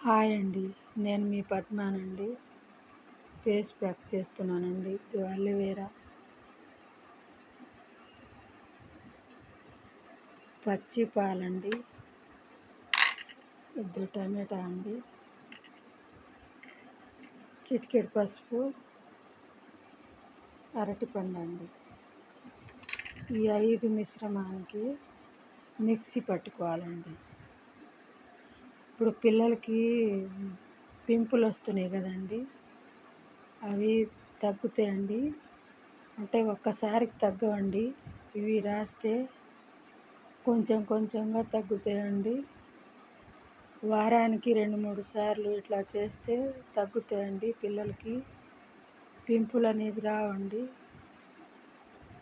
Hi అండి. నేను మీ పద్మానండి. Face pack చేస్తున్నానండి. ఇది అలోవెరా, పచ్చి పాలండి, ఇది టమాటా అండి, చిటికెడు పసుపు, అరటిపండు అండి. ఈ 5 మిశ్రమానికి మిక్సీ పట్టుకోవాలండి. ఇప్పుడు పిల్లలకి పింపుల్ వస్తున్నాయి కదండి, అవి తగ్గుతాయండి. అంటే ఒక్కసారికి తగ్గవండి. ఇవి రాస్తే కొంచెం కొంచెంగా తగ్గుతాయండి. వారానికి 2-3 సార్లు ఇట్లా చేస్తే తగ్గుతాయండి. పిల్లలకి పింపుల్ అనేది రావండి.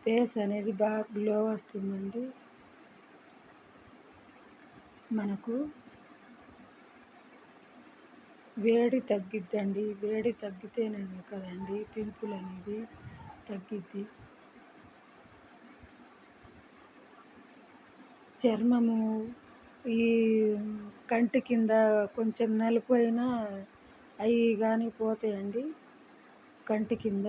ఫేస్ అనేది బాగా గ్లో వస్తుందండి. మనకు వేడి తగ్గిద్దండి. వేడి తగ్గితేనే కదండి పింపుల్ అనేది తగ్గిద్ది. చర్మము ఈ కంటి కింద కొంచెం నలుపు అయినా అవి కానీ పోతాయండి కంటి కింద.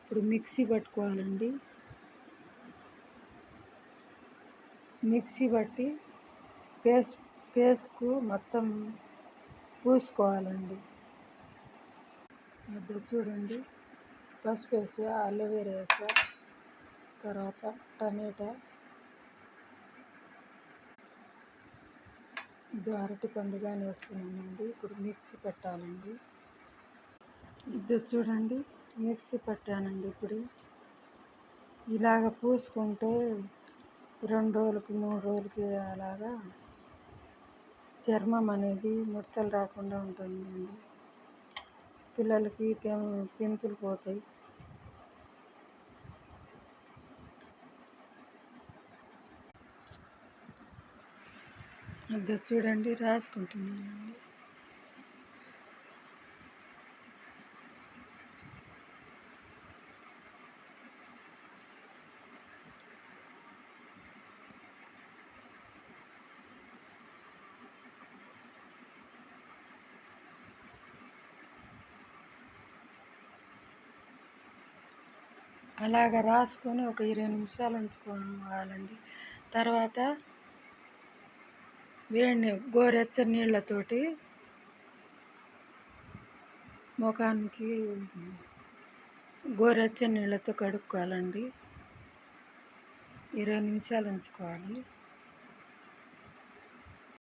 ఇప్పుడు మిక్సీ పట్టుకోవాలండి. మిక్సీ పట్టి ఫేస్కు మొత్తం పూసుకోవాలండి. అది చూడండి, పసుపు వేసా, అలోవెరా వేసా, తర్వాత టమాటా, ఇది అరటిపండు కానీ వేస్తున్నానండి. ఇప్పుడు మిక్సీ పెట్టాలండి. ఇది చూడండి, మిక్సీ పట్టానండి. ఇప్పుడు ఇలాగ పూసుకుంటే 2 రోజులకి 3 రోజులకి అలాగా చర్మం అనేది ముడతలు రాకుండా ఉంటుందండి. పిల్లలకి పింపుల్ పోతాయి. అది చూడండి, రాసుకుంటున్నానండి. అలాగ రాసుకొని ఒక 20 నిమిషాలు ఉంచుకోవాలండి. తర్వాత గోరెచ్చని నీళ్ళతోటి ముఖానికి గోరెచ్చని నీళ్ళతో కడుక్కోవాలండి. 20 నిమిషాలు ఉంచుకోవాలి.